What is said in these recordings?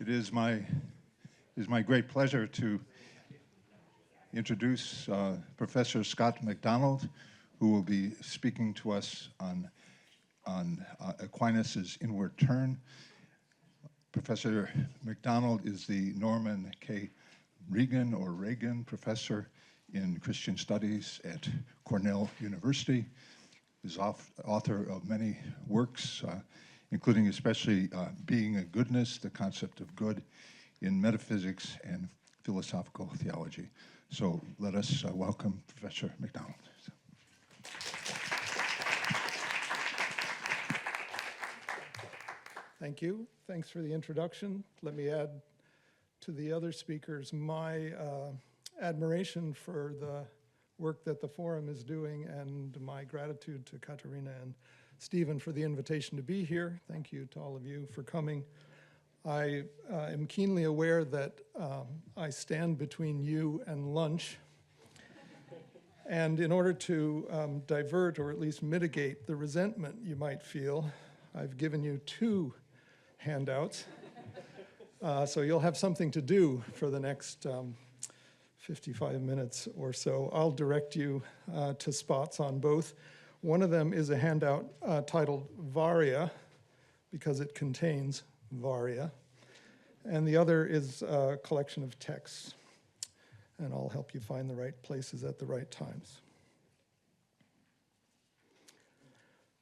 It is my great pleasure to introduce Professor Scott MacDonald, who will be speaking to us on Aquinas' inward turn. Professor MacDonald is the Norman K. Reagan Professor in Christian Studies at Cornell University. He's author of many works, including especially Being a Goodness, the Concept of Good in Metaphysics and Philosophical Theology. So let us welcome Professor MacDonald. Thank you. Thanks for the introduction. Let me add to the other speakers my admiration for the work that the Forum is doing and my gratitude to Katerina and Stephen for the invitation to be here. Thank you to all of you for coming. I am keenly aware that I stand between you and lunch. And in order to divert or at least mitigate the resentment you might feel, I've given you two handouts. So you'll have something to do for the next 55 minutes or so. I'll direct you to spots on both. One of them is a handout titled Varia, because it contains Varia. And the other is a collection of texts. And I'll help you find the right places at the right times.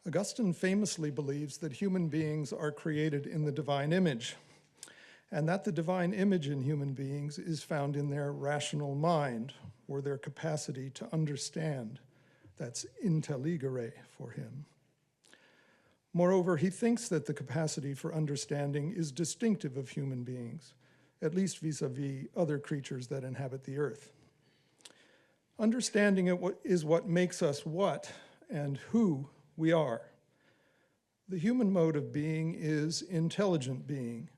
Augustine famously believes that human beings are created in the divine image, and that the divine image in human beings is found in their rational mind, or their capacity to understand. That's intelligere for him. Moreover, he thinks that the capacity for understanding is distinctive of human beings, at least vis-a-vis other creatures that inhabit the earth. Understanding is what makes us what and who we are. The human mode of being is intelligent being,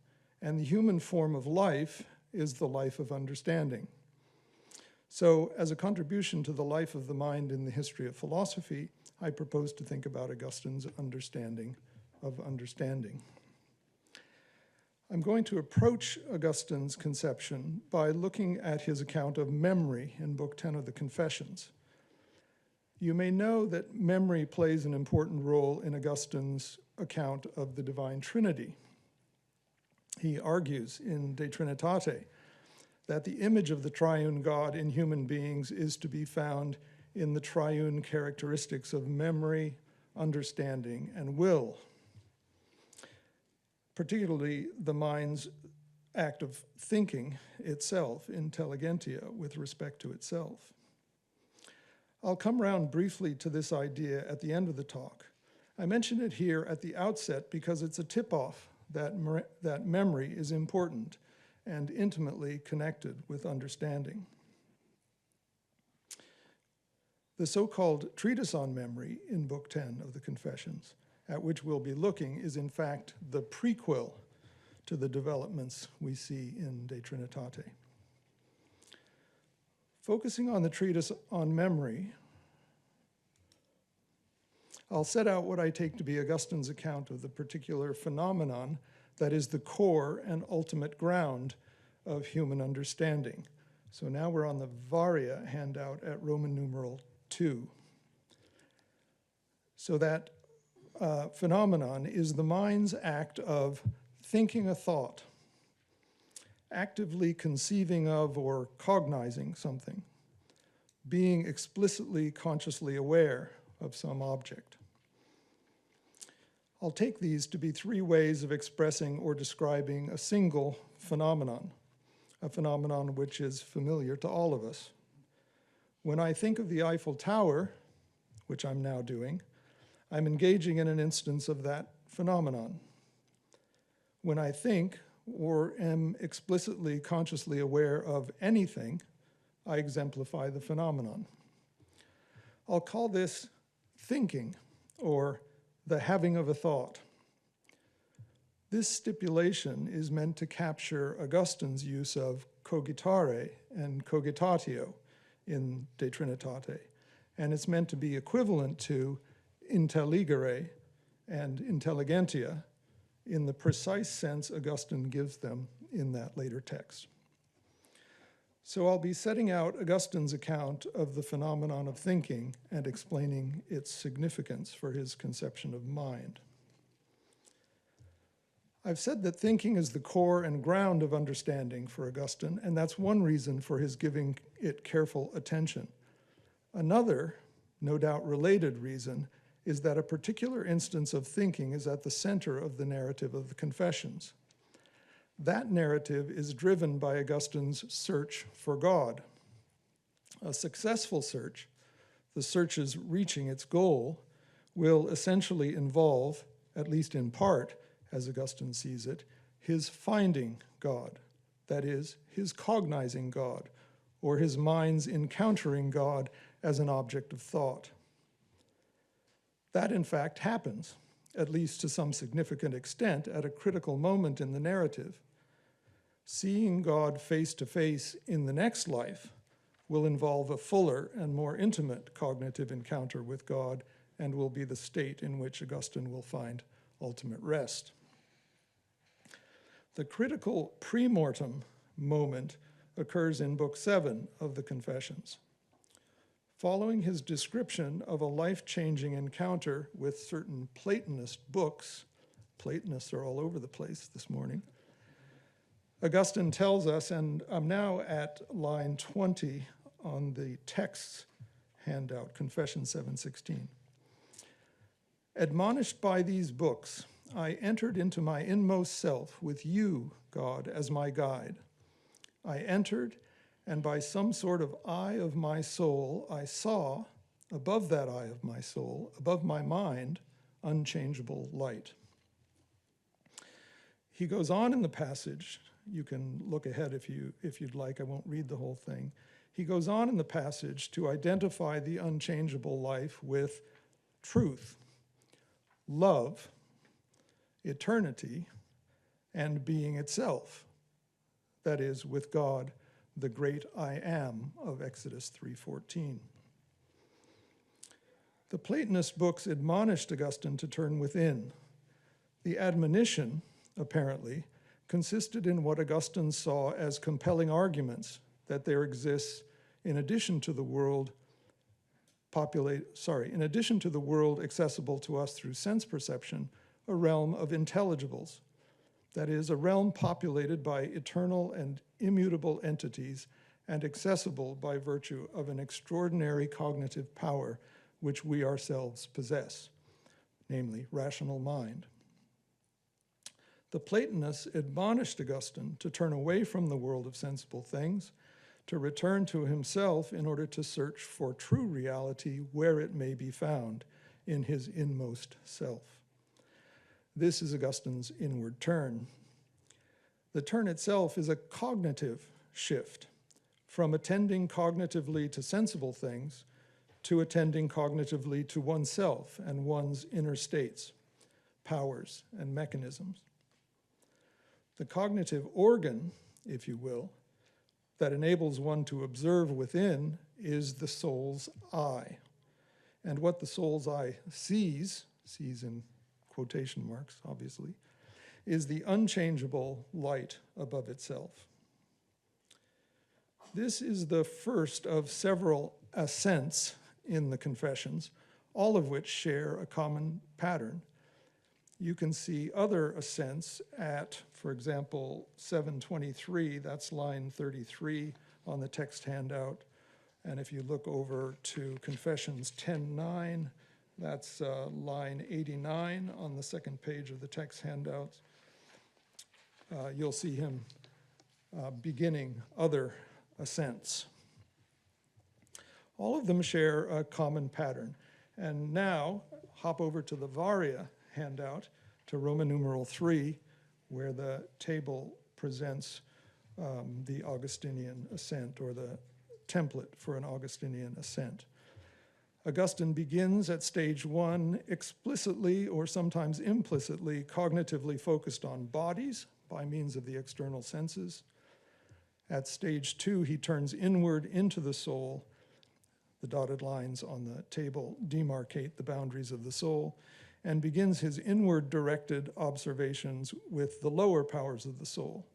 and the human form of life is the life of understanding. So, as a contribution to the life of the mind in the history of philosophy, I propose to think about Augustine's understanding of understanding. I'm going to approach Augustine's conception by looking at his account of memory in Book 10 of the Confessions. You may know that memory plays an important role in Augustine's account of the Divine Trinity. He argues in De Trinitate that the image of the triune God in human beings is to be found in the triune characteristics of memory, understanding, and will, particularly the mind's act of thinking itself, intelligentsia, with respect to itself. I'll come round briefly to this idea at the end of the talk. I mention it here at the outset because it's a tip-off that memory is important and intimately connected with understanding. The so-called treatise on memory in Book 10 of the Confessions, at which we'll be looking, is in fact the prequel to the developments we see in De Trinitate. Focusing on the treatise on memory, I'll set out what I take to be Augustine's account of the particular phenomenon that is the core and ultimate ground of human understanding. So now we're on the Varia handout at Roman numeral 2. So that phenomenon is the mind's act of thinking a thought, actively conceiving of or cognizing something, being explicitly consciously aware of some object. I'll take these to be three ways of expressing or describing a single phenomenon, a phenomenon which is familiar to all of us. When I think of the Eiffel Tower, which I'm now doing, I'm engaging in an instance of that phenomenon. When I think or am explicitly consciously aware of anything, I exemplify the phenomenon. I'll call this thinking, or the having of a thought. This stipulation is meant to capture Augustine's use of cogitare and cogitatio in De Trinitate, and it's meant to be equivalent to intelligere and intelligentsia in the precise sense Augustine gives them in that later text. So I'll be setting out Augustine's account of the phenomenon of thinking and explaining its significance for his conception of mind. I've said that thinking is the core and ground of understanding for Augustine, and that's one reason for his giving it careful attention. Another, no doubt related reason, is that a particular instance of thinking is at the center of the narrative of the Confessions. That narrative is driven by Augustine's search for God. A successful search, the search's reaching its goal, will essentially involve, at least in part, as Augustine sees it, his finding God, that is, his cognizing God, or his mind's encountering God as an object of thought. That, in fact, happens, at least to some significant extent, at a critical moment in the narrative. Seeing God face to face in the next life will involve a fuller and more intimate cognitive encounter with God and will be the state in which Augustine will find ultimate rest. The critical pre-mortem moment occurs in Book 7 of the Confessions. Following his description of a life-changing encounter with certain Platonist books, Platonists are all over the place this morning, Augustine tells us, and I'm now at line 20 on the text handout, Confession 7:16. Admonished by these books, I entered into my inmost self with you, God, as my guide. I entered, and by some sort of eye of my soul, I saw, above that eye of my soul, above my mind, unchangeable light. He goes on in the passage. You can look ahead if you'd like. I won't read the whole thing. He goes on in the passage to identify the unchangeable life with truth, love, eternity, and being itself. That is, with God, the great I am of Exodus 3:14. The Platonist books admonished Augustine to turn within. The admonition, apparently, consisted in what Augustine saw as compelling arguments that there exists, in addition to the world accessible to us through sense perception, a realm of intelligibles. That is, a realm populated by eternal and immutable entities and accessible by virtue of an extraordinary cognitive power which we ourselves possess, namely rational mind. The Platonists admonished Augustine to turn away from the world of sensible things, to return to himself in order to search for true reality where it may be found, in his inmost self. This is Augustine's inward turn. The turn itself is a cognitive shift from attending cognitively to sensible things to attending cognitively to oneself and one's inner states, powers, and mechanisms. The cognitive organ, if you will, that enables one to observe within is the soul's eye. And what the soul's eye sees in quotation marks, obviously, is the unchangeable light above itself. This is the first of several ascents in the Confessions, all of which share a common pattern. You can see other ascents at, for example, 723, that's line 33 on the text handout. And if you look over to Confessions 10:9, that's line 89 on the second page of the text handouts. You'll see him beginning other ascents. All of them share a common pattern. And now, hop over to the Varia handout, to Roman numeral 3, where the table presents the Augustinian ascent, or the template for an Augustinian ascent. Augustine begins at stage 1 explicitly, or sometimes implicitly, cognitively focused on bodies by means of the external senses. At stage 2, he turns inward into the soul. The dotted lines on the table demarcate the boundaries of the soul. and begins his inward-directed observations with the lower powers of the soul,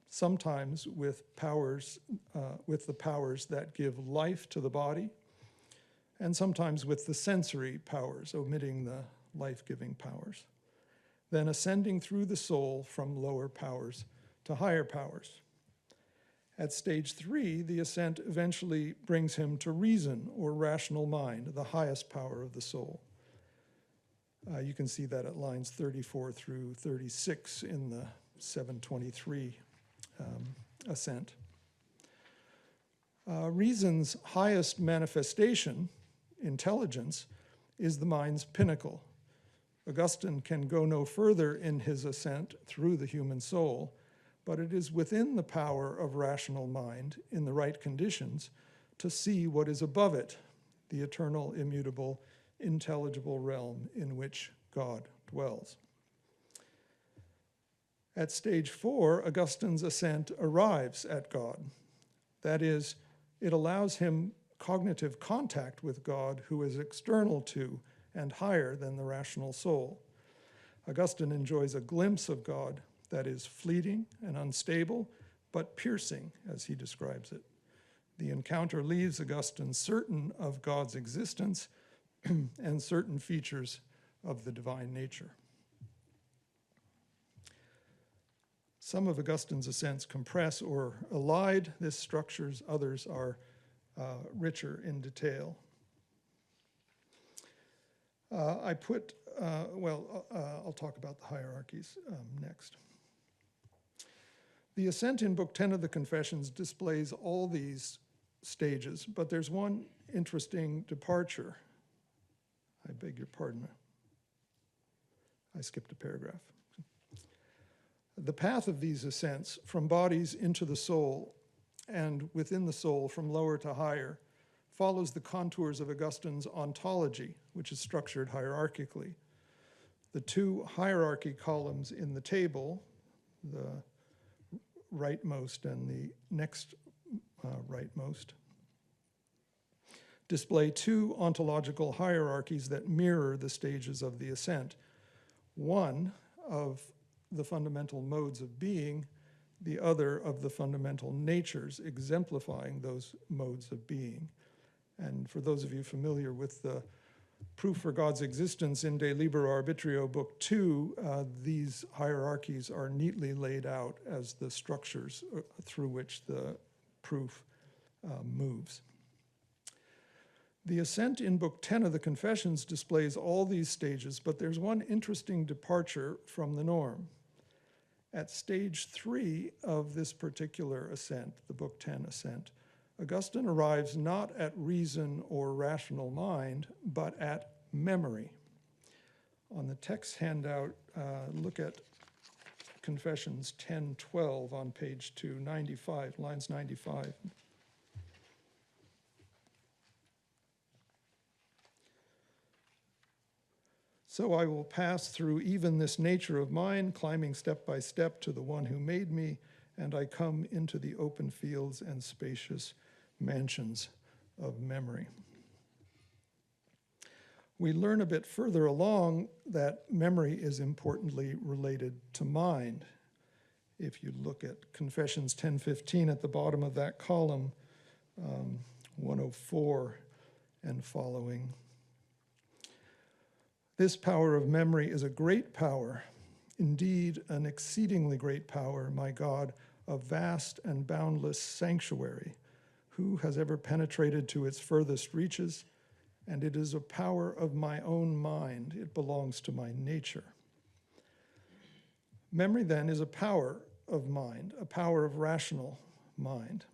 sometimes with the powers that give life to the body, and sometimes with the sensory powers, omitting the life-giving powers, then ascending through the soul from lower powers to higher powers. At stage 3, the ascent eventually brings him to reason, or rational mind, the highest power of the soul. You can see that at lines 34 through 36 in the 723 ascent. Reason's highest manifestation, intelligence, is the mind's pinnacle. Augustine can go no further in his ascent through the human soul, but it is within the power of rational mind, in the right conditions, to see what is above it, the eternal, immutable, intelligible realm in which God dwells. At stage 4, Augustine's ascent arrives at God. That is, it allows him cognitive contact with God, who is external to and higher than the rational soul. Augustine enjoys a glimpse of God that is fleeting and unstable, but piercing, as he describes it. The encounter leaves Augustine certain of God's existence and certain features of the divine nature. Some of Augustine's ascents compress or elide this structures, others are richer in detail. I'll talk about the hierarchies next. The ascent in Book 10 of the Confessions displays all these stages, but there's one interesting departure. I beg your pardon. I skipped a paragraph. The path of these ascents from bodies into the soul and within the soul from lower to higher follows the contours of Augustine's ontology, which is structured hierarchically. The two hierarchy columns in the table, the rightmost and the next rightmost, display two ontological hierarchies that mirror the stages of the ascent. One of the fundamental modes of being, the other of the fundamental natures exemplifying those modes of being. And for those of you familiar with the Proof for God's Existence in De Libero Arbitrio, Book 2, these hierarchies are neatly laid out as the structures through which the proof moves. The ascent in Book 10 of the Confessions displays all these stages, but there's one interesting departure from the norm. At stage 3 of this particular ascent, the Book 10 ascent, Augustine arrives not at reason or rational mind, but at memory. On the text handout, look at Confessions 10:12 on page 295, lines 95. So I will pass through even this nature of mine, climbing step by step to the one who made me, and I come into the open fields and spacious mansions of memory. We learn a bit further along that memory is importantly related to mind. If you look at Confessions 10:15 at the bottom of that column, 104 and following. This power of memory is a great power, indeed an exceedingly great power, my God, a vast and boundless sanctuary. Who has ever penetrated to its furthest reaches? And it is a power of my own mind. It belongs to my nature. Memory, then, is a power of mind, a power of rational mind.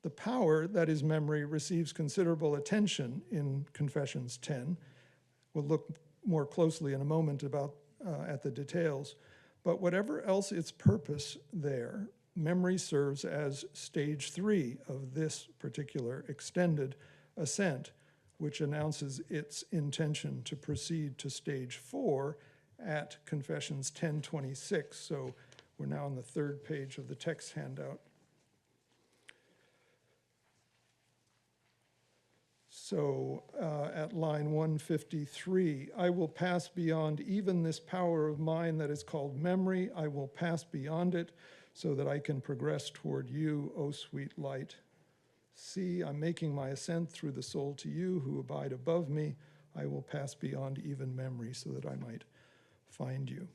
The power that is memory receives considerable attention in Confessions 10. We'll look more closely in a moment at the details. But whatever else its purpose there, memory serves as stage 3 of this particular extended ascent, which announces its intention to proceed to stage 4 at Confessions 10:26. So we're now on the third page of the text handout. So at line 153, I will pass beyond even this power of mine that is called memory. I will pass beyond it so that I can progress toward you, O sweet light. See, I'm making my ascent through the soul to you who abide above me. I will pass beyond even memory so that I might find you.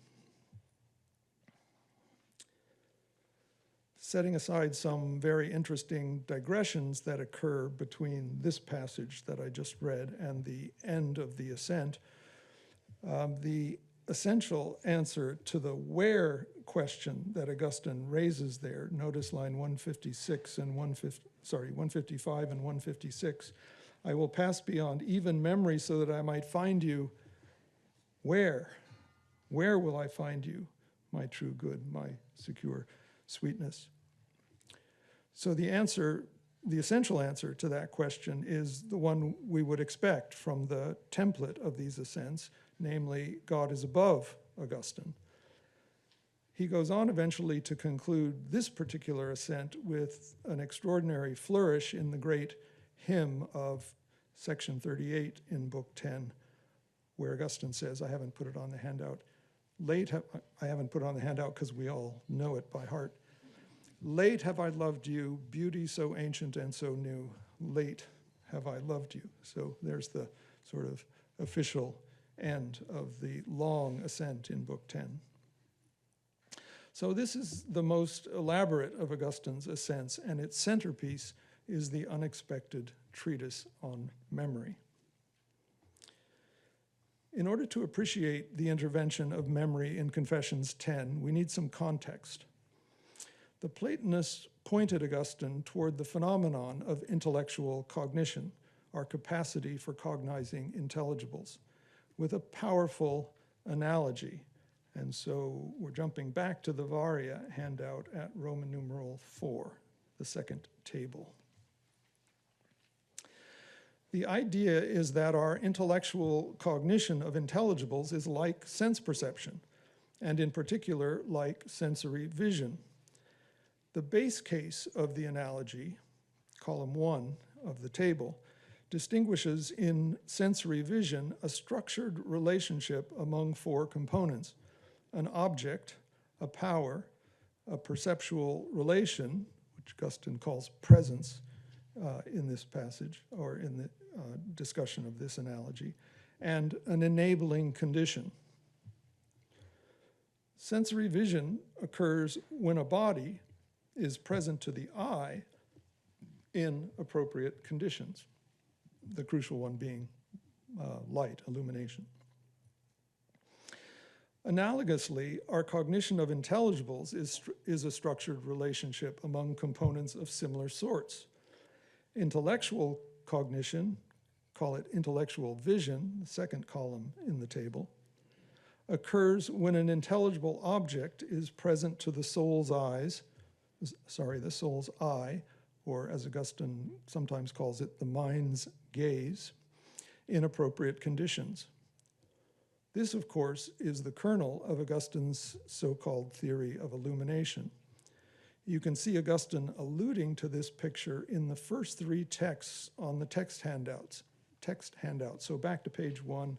Setting aside some very interesting digressions that occur between this passage that I just read and the end of the ascent, the essential answer to the where question that Augustine raises there, notice line 156 and 155 and 156, I will pass beyond even memory so that I might find you. Where? Where will I find you, my true good, my secure sweetness? So the essential answer to that question is the one we would expect from the template of these ascents, namely, God is above Augustine. He goes on eventually to conclude this particular ascent with an extraordinary flourish in the great hymn of section 38 in Book 10, where Augustine says, I haven't put it on the handout. I haven't put it on the handout because we all know it by heart. Late have I loved you, beauty so ancient and so new. Late have I loved you. So there's the sort of official end of the long ascent in Book 10. So this is the most elaborate of Augustine's ascents, and its centerpiece is the unexpected treatise on memory. In order to appreciate the intervention of memory in Confessions 10, we need some context. The Platonists pointed Augustine toward the phenomenon of intellectual cognition, our capacity for cognizing intelligibles, with a powerful analogy. And so we're jumping back to the Varia handout at Roman numeral 4, the second table. The idea is that our intellectual cognition of intelligibles is like sense perception, and in particular, like sensory vision. The base case of the analogy, column 1 of the table, distinguishes in sensory vision a structured relationship among 4 components: an object, a power, a perceptual relation, which Augustine calls presence in this passage, or in the discussion of this analogy, and an enabling condition. Sensory vision occurs when a body is present to the eye in appropriate conditions, the crucial one being light, illumination. Analogously, our cognition of intelligibles is a structured relationship among components of similar sorts. Intellectual cognition, call it intellectual vision, the second column in the table, occurs when an intelligible object is present to the soul's eye, or as Augustine sometimes calls it, the mind's gaze, in appropriate conditions. This, of course, is the kernel of Augustine's so-called theory of illumination. You can see Augustine alluding to this picture in the first 3 texts on the text handout. So back to page 1,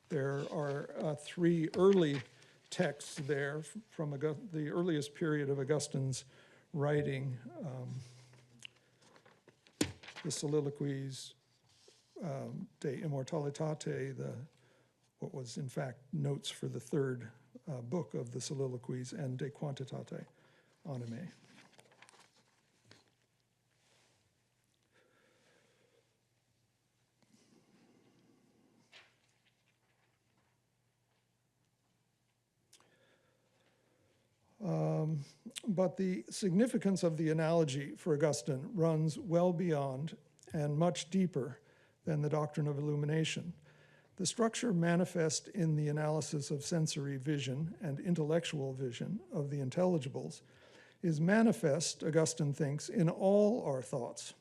there are 3 early texts there from the earliest period of Augustine's writing, the Soliloquies de Immortalitate, what was in fact notes for the 3rd book of the Soliloquies, and De Quantitate Animae. But the significance of the analogy for Augustine runs well beyond and much deeper than the doctrine of illumination. The structure manifest in the analysis of sensory vision and intellectual vision of the intelligibles is manifest, Augustine thinks, in all our thoughts.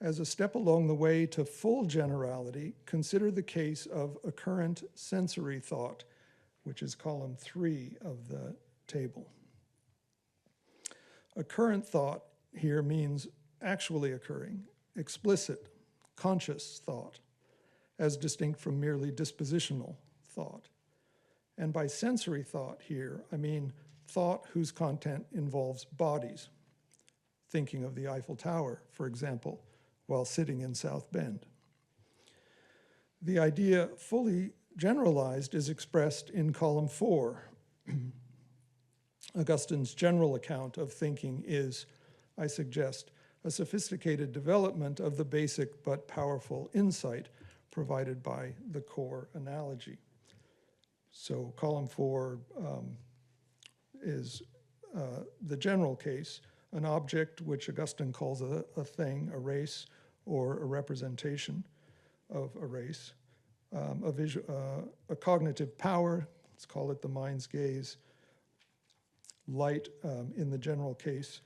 As a step along the way to full generality, consider the case of occurrent sensory thought, which is column 3 of the table. Occurrent thought here means actually occurring, explicit, conscious thought, as distinct from merely dispositional thought. And by sensory thought here, I mean thought whose content involves bodies, thinking of the Eiffel Tower, for example, while sitting in South Bend. The idea fully generalized is expressed in column 4. Augustine's general account of thinking is, I suggest, a sophisticated development of the basic but powerful insight provided by the core analogy. So column 4 is the general case, an object which Augustine calls a thing, a race, or a representation of a race, a cognitive power, let's call it the mind's gaze. Light, in the general case,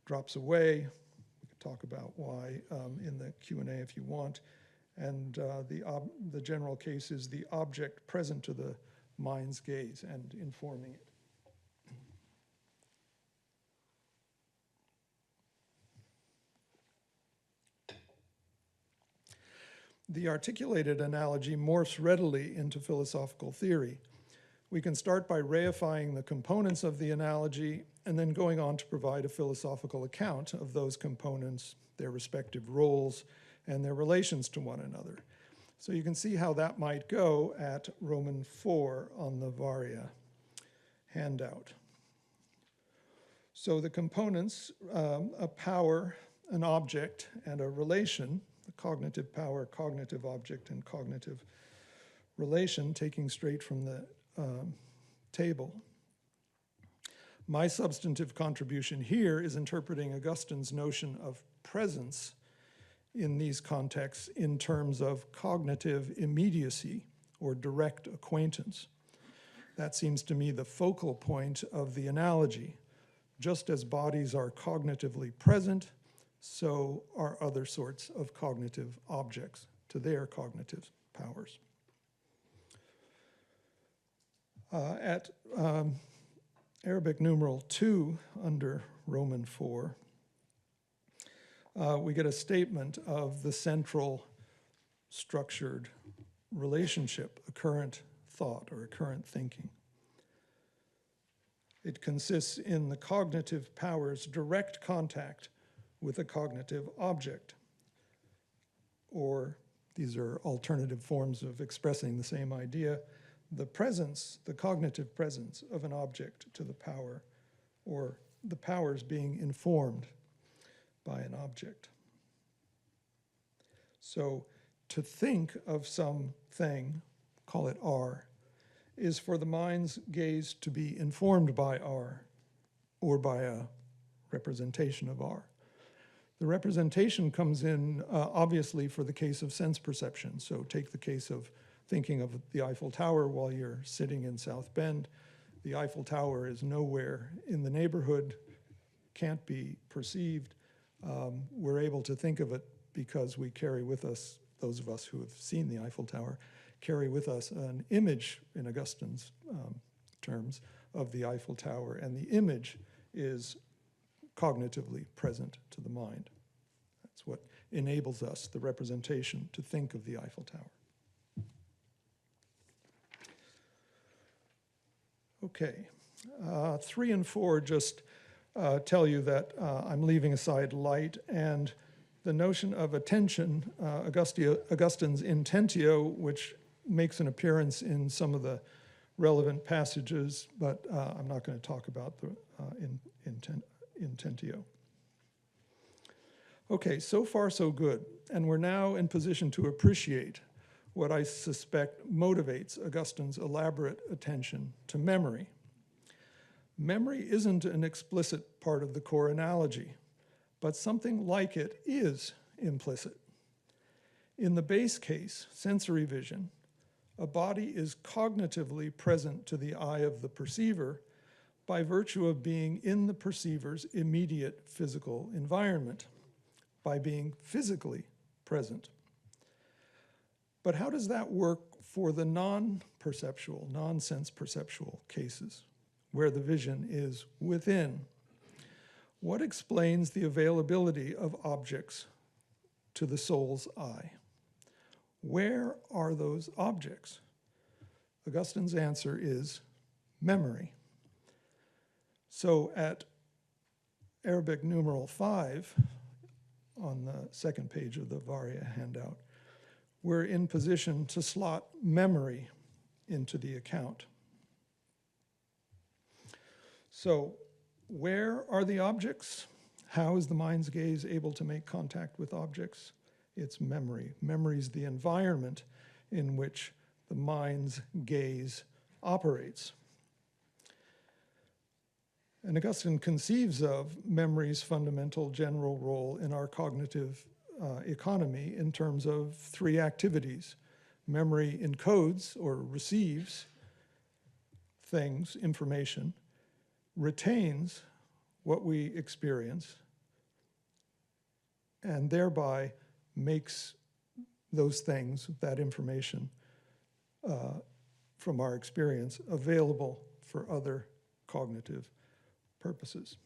drops away. We could talk about why in the Q&A if you want. And the general case is the object present to the mind's gaze and informing it. The articulated analogy morphs readily into philosophical theory. We can start by reifying the components of the analogy and then going on to provide a philosophical account of those components, their respective roles, and their relations to one another. So you can see how that might go at Roman 4 on the Varia handout. So the components, a power, an object, and a relation, the cognitive power, cognitive object, and cognitive relation, taking straight from the table. My substantive contribution here is interpreting Augustine's notion of presence in these contexts in terms of cognitive immediacy or direct acquaintance. That seems to me the focal point of the analogy. Just as bodies are cognitively present, so are other sorts of cognitive objects to their cognitive powers. At Arabic numeral 2 under Roman 4, we get a statement of the central structured relationship, a current thought or a current thinking. It consists in the cognitive power's direct contact with a cognitive object, or these are alternative forms of expressing the same idea, the presence, the cognitive presence of an object to the power, or the powers being informed by an object. So to think of something, call it R, is for the mind's gaze to be informed by R, or by a representation of R. The representation comes in obviously for the case of sense perception. So take the case of thinking of the Eiffel Tower while you're sitting in South Bend. The Eiffel Tower is nowhere in the neighborhood, can't be perceived. We're able to think of it because we carry with us, those of us who have seen the Eiffel Tower, carry with us an image, in Augustine's terms, of the Eiffel Tower, and the image is cognitively present to the mind. That's what enables us, the representation, to think of the Eiffel Tower. Okay, 3 and 4 just tell you that I'm leaving aside light and the notion of attention, Augustine's intentio, which makes an appearance in some of the relevant passages, but I'm not going to talk about the intentio. Okay, so far so good, and we're now in position to appreciate what I suspect motivates Augustine's elaborate attention to memory. Memory isn't an explicit part of the core analogy, but something like it is implicit. In the base case, sensory vision, a body is cognitively present to the eye of the perceiver by virtue of being in the perceiver's immediate physical environment, by being physically present. But how does that work for the non-perceptual, non-sense perceptual cases, where the vision is within? What explains the availability of objects to the soul's eye? Where are those objects? Augustine's answer is memory. So at Arabic numeral 5, on the second page of the Varia handout, we're in position to slot memory into the account. So where are the objects? How is the mind's gaze able to make contact with objects? It's memory. Memory is the environment in which the mind's gaze operates. And Augustine conceives of memory's fundamental general role in our cognitive economy in terms of three activities. Memory encodes or receives things, information, retains what we experience, and thereby makes those things, that information from our experience, available for other cognitive purposes.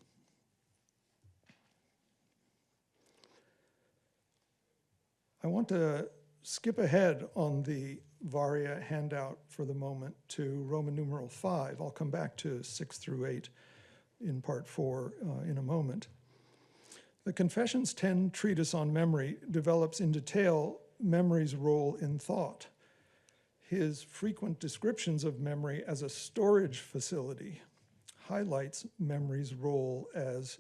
I want to skip ahead on the Varia handout for the moment to Roman numeral 5. I'll come back to 6 through 8 in part 4 in a moment. The Confessions 10 treatise on memory develops in detail memory's role in thought. His frequent descriptions of memory as a storage facility highlights memory's role as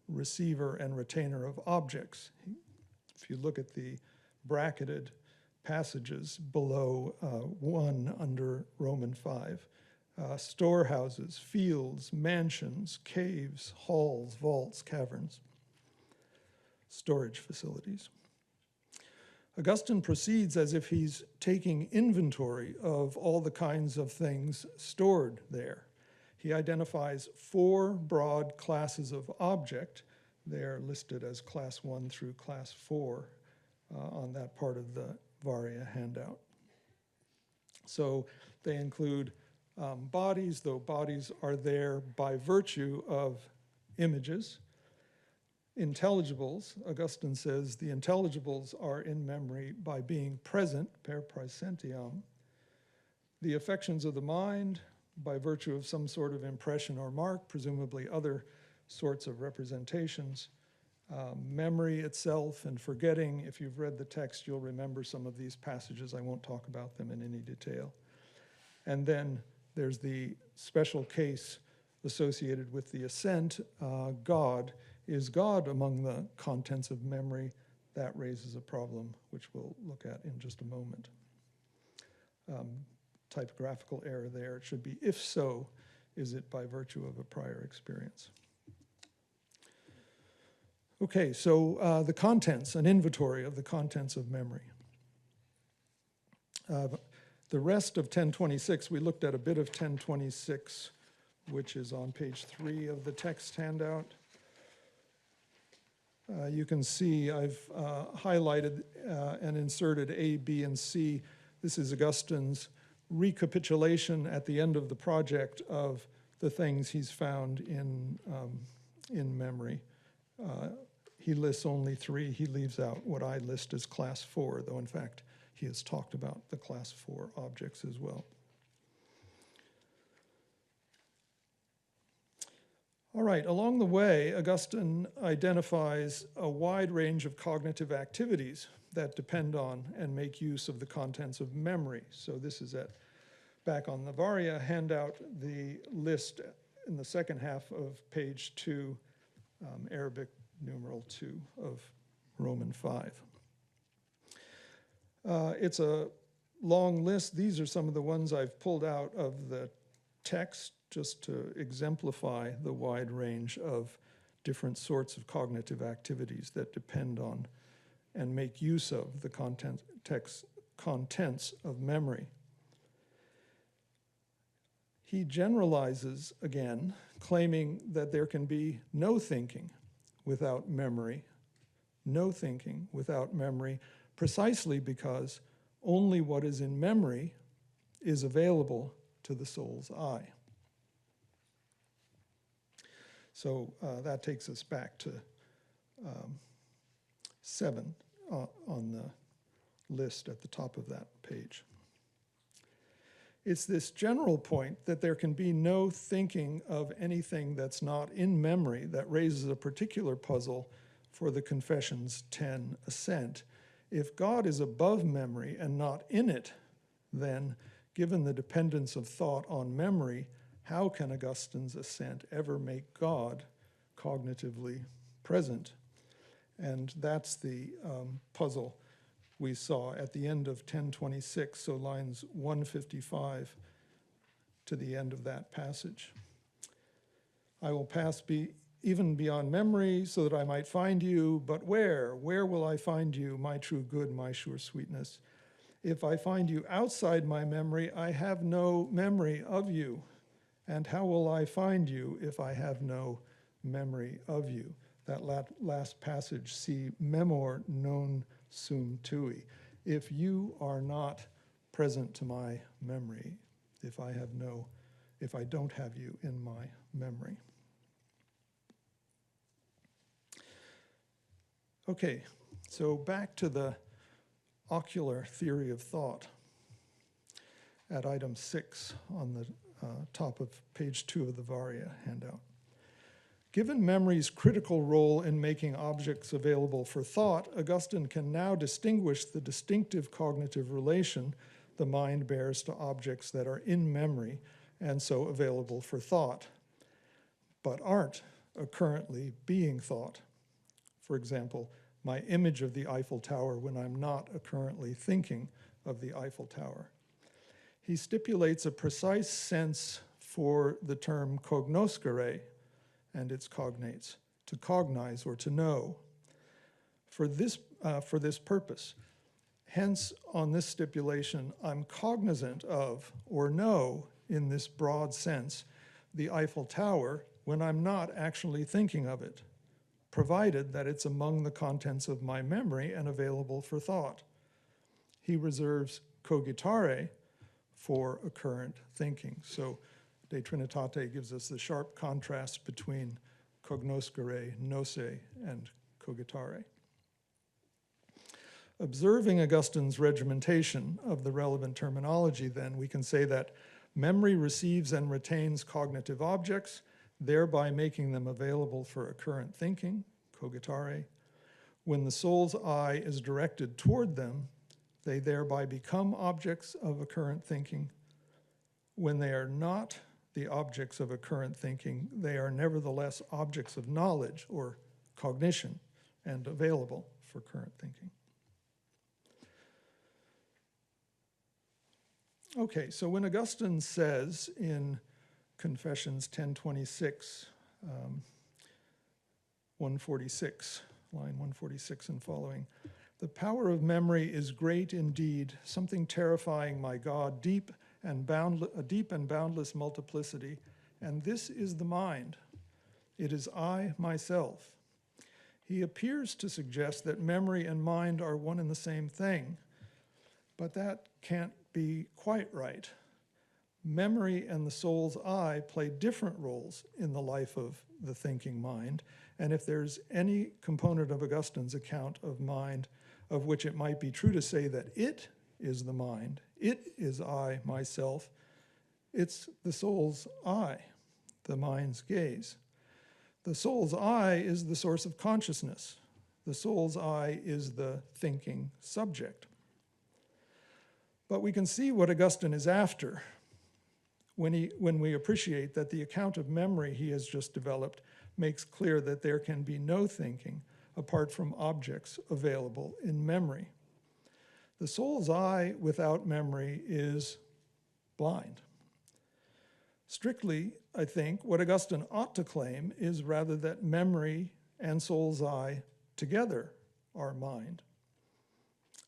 receiver and retainer of objects. If you look at the bracketed passages below 1 under Roman 5, storehouses, fields, mansions, caves, halls, vaults, caverns, storage facilities. Augustine proceeds as if he's taking inventory of all the kinds of things stored there. He identifies 4 broad classes of object. They're listed as class 1 through class 4 on that part of the Varia handout. So they include bodies, though bodies are there by virtue of images. Intelligibles, Augustine says the intelligibles are in memory by being present, per praesentiam. The affections of the mind, by virtue of some sort of impression or mark, presumably other sorts of representations. Memory itself and forgetting. If you've read the text, you'll remember some of these passages. I won't talk about them in any detail. And then there's the special case associated with the assent. God. Is God among the contents of memory? That raises a problem, which we'll look at in just a moment. Typographical error there. It should be, if so, is it by virtue of a prior experience? Okay, so the contents, an inventory of the contents of memory. The rest of 1026, we looked at a bit of 1026, which is on page 3 of the text handout. You can see I've highlighted and inserted A, B, and C. This is Augustine's recapitulation at the end of the project of the things he's found in memory. He lists only 3. He leaves out what I list as class 4, though in fact he has talked about the class 4 objects as well. All right, along the way, Augustine identifies a wide range of cognitive activities that depend on and make use of the contents of memory. So this is back on the Varia handout, the list in the second half of page 2, Arabic numeral 2 of Roman 5. It's a long list. These are some of the ones I've pulled out of the text just to exemplify the wide range of different sorts of cognitive activities that depend on and make use of the contents of memory. He generalizes again, claiming that there can be no thinking without memory, precisely because only what is in memory is available to the soul's eye. So that takes us back to 7 on the list at the top of that page. It's this general point that there can be no thinking of anything that's not in memory that raises a particular puzzle for the Confession's 10 assent. If God is above memory and not in it, then, given the dependence of thought on memory, how can Augustine's assent ever make God cognitively present? And that's the puzzle we saw at the end of 1026, so lines 155 to the end of that passage. I will pass even beyond memory so that I might find you, but where? Where will I find you, my true good, my sure sweetness? If I find you outside my memory, I have no memory of you. And how will I find you if I have no memory of you? That last passage, si memor non sum tui. If you are not present to my memory, if I don't have you in my memory. Okay, so back to the ocular theory of thought at item 6 on the top of page 2 of the Varia handout. Given memory's critical role in making objects available for thought, Augustine can now distinguish the distinctive cognitive relation the mind bears to objects that are in memory and so available for thought, but aren't currently being thought. For example, my image of the Eiffel Tower when I'm not currently thinking of the Eiffel Tower. He stipulates a precise sense for the term cognoscere and its cognates, to cognize or to know, for this purpose. Hence, on this stipulation, I'm cognizant of, or know, in this broad sense, the Eiffel Tower when I'm not actually thinking of it, provided that it's among the contents of my memory and available for thought. He reserves cogitare for occurrent thinking. So De Trinitate gives us the sharp contrast between cognoscere, nose, and cogitare. Observing Augustine's regimentation of the relevant terminology, then, we can say that memory receives and retains cognitive objects, thereby making them available for occurrent thinking, cogitare. When the soul's eye is directed toward them, they thereby become objects of occurrent thinking. When they are not the objects of occurrent thinking, they are nevertheless objects of knowledge or cognition and available for current thinking. Okay, so when Augustine says in Confessions 1026, 146, line 146 and following, the power of memory is great indeed, something terrifying, my God, a deep and boundless multiplicity, and this is the mind. It is I, myself. He appears to suggest that memory and mind are one and the same thing, but that can't be quite right. Memory and the soul's eye play different roles in the life of the thinking mind, and if there's any component of Augustine's account of mind of which it might be true to say that it is the mind, it is I, myself, it's the soul's eye, the mind's gaze. The soul's eye is the source of consciousness. The soul's eye is the thinking subject. But we can see what Augustine is after when we appreciate that the account of memory he has just developed makes clear that there can be no thinking apart from objects available in memory. The soul's eye without memory is blind. Strictly, I think, what Augustine ought to claim is rather that memory and soul's eye together are mind.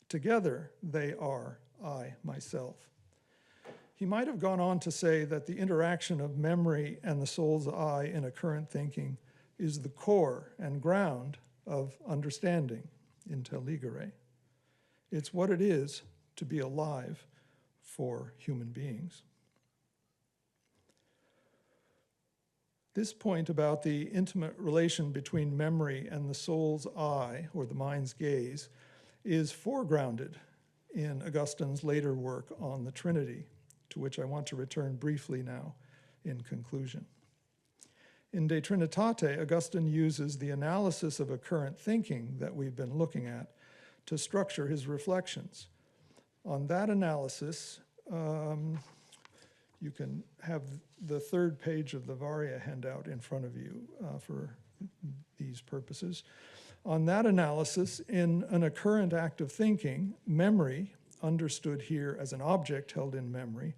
Together they are I, myself. He might have gone on to say that the interaction of memory and the soul's eye in occurrent thinking is the core and ground of understanding, intelligere. It's what it is to be alive for human beings. This point about the intimate relation between memory and the soul's eye, or the mind's gaze, is foregrounded in Augustine's later work on the Trinity, to which I want to return briefly now in conclusion. In De Trinitate, Augustine uses the analysis of occurrent thinking that we've been looking at to structure his reflections. On that analysis, you can have the third page of the Varia handout in front of you for these purposes. On that analysis, in an occurrent act of thinking, memory, understood here as an object held in memory,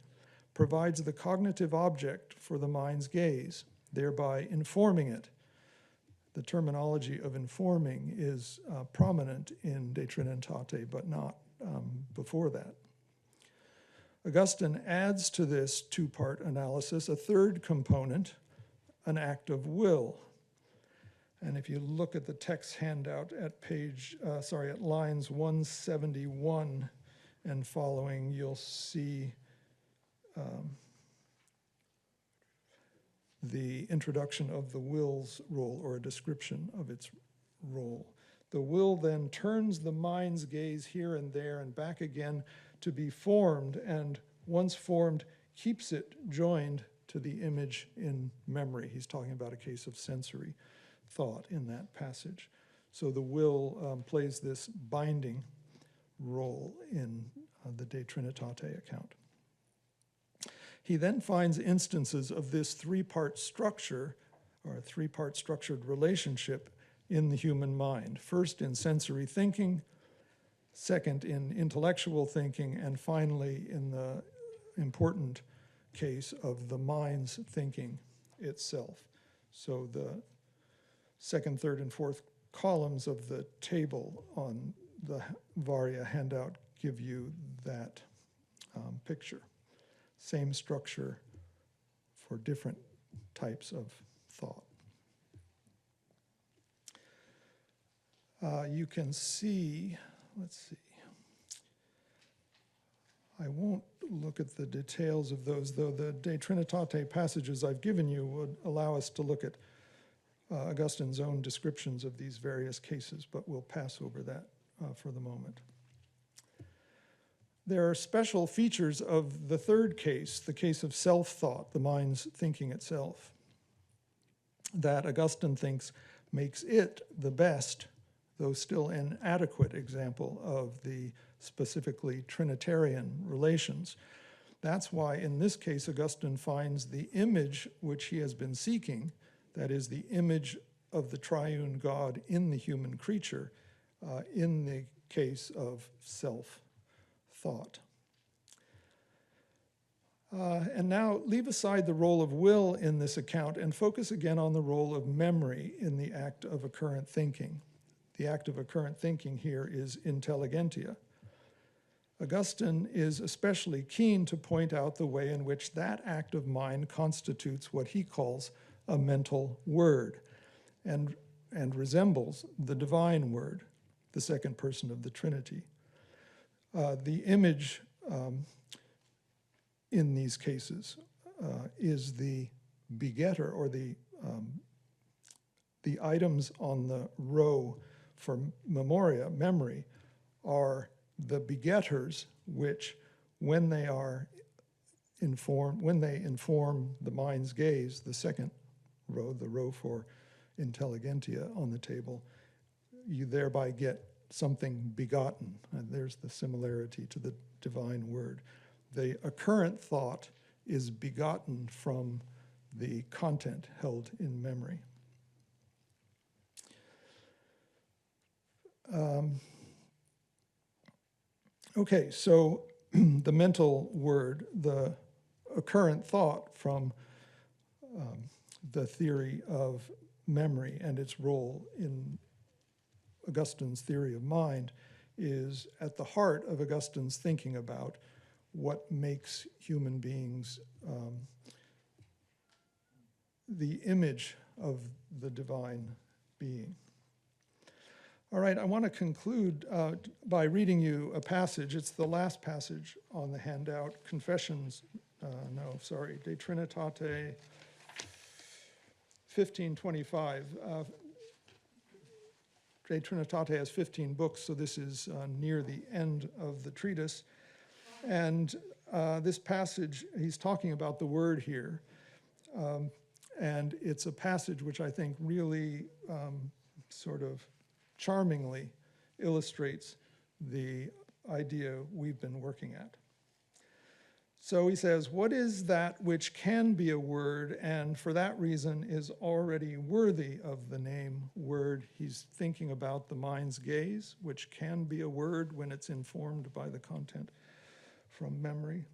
provides the cognitive object for the mind's gaze, thereby informing it. The terminology of informing is prominent in De Trinitate, but not before that. Augustine adds to this two-part analysis a third component, an act of will. And if you look at the text handout at at lines 171 and following, you'll see the introduction of the will's role, or a description of its role. The will then turns the mind's gaze here and there and back again to be formed, and once formed, keeps it joined to the image in memory. He's talking about a case of sensory thought in that passage. So the will plays this binding role in the De Trinitate account. He then finds instances of this three-part structure, or three-part structured relationship in the human mind. First in sensory thinking, second in intellectual thinking, and finally in the important case of the mind's thinking itself. So the second, third, and fourth columns of the table on the Varia handout give you that picture. Same structure for different types of thought. You can see, let's see, I won't look at the details of those, though the De Trinitate passages I've given you would allow us to look at Augustine's own descriptions of these various cases, but we'll pass over that for the moment. There are special features of the third case, the case of self-thought, the mind's thinking itself, that Augustine thinks makes it the best, though still inadequate, example of the specifically Trinitarian relations. That's why in this case Augustine finds the image which he has been seeking, that is the image of the triune God in the human creature, in the case of self-thought. And now leave aside the role of will in this account and focus again on the role of memory in the act of occurrent thinking. The act of occurrent thinking here is intelligentia. Augustine is especially keen to point out the way in which that act of mind constitutes what he calls a mental word and resembles the divine word, the second person of the Trinity. The image in these cases is the begetter, or the items on the row for memoria, memory, are the begetters which, when they are when they inform the mind's gaze, the second row, the row for intelligentia on the table, you thereby get something begotten. And there's the similarity to the divine word. The occurrent thought is begotten from the content held in memory. Okay, so the mental word, the occurrent thought from the theory of memory and its role in Augustine's theory of mind, is at the heart of Augustine's thinking about what makes human beings the image of the divine being. All right, I want to conclude by reading you a passage. It's the last passage on the handout, Confessions, De Trinitate 1525. De Trinitate has 15 books, so this is near the end of the treatise. And this passage, he's talking about the word here. And it's a passage which I think really sort of charmingly illustrates the idea we've been working at. So he says, what is that which can be a word and for that reason is already worthy of the name word? He's thinking about the mind's gaze, which can be a word when it's informed by the content from memory.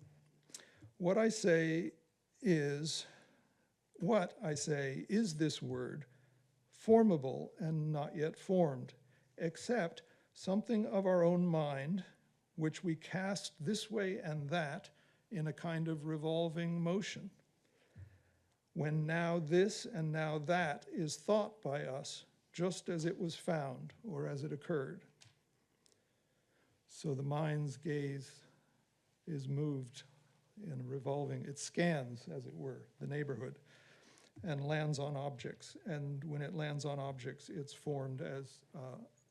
What I say is this word, formable and not yet formed, except something of our own mind, which we cast this way and that in a kind of revolving motion, when now this and now that is thought by us, just as it was found or as it occurred. So the mind's gaze is moved in a revolving, it scans, as it were, the neighborhood and lands on objects. And when it lands on objects, it's formed as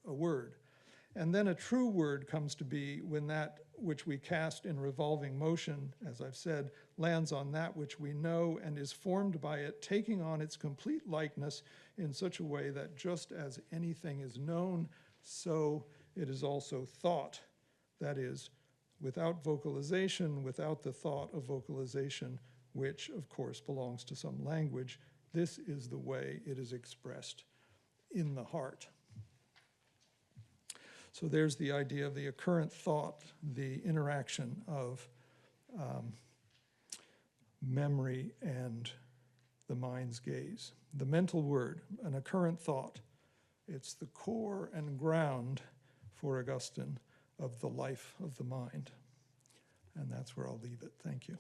a word. And then a true word comes to be when that which we cast in revolving motion, as I've said, lands on that which we know and is formed by it, taking on its complete likeness in such a way that just as anything is known, so it is also thought. That is, without vocalization, without the thought of vocalization, which of course belongs to some language, this is the way it is expressed in the heart. So there's the idea of the occurrent thought, the interaction of memory and the mind's gaze. The mental word, an occurrent thought, it's the core and ground for Augustine of the life of the mind. And that's where I'll leave it. Thank you.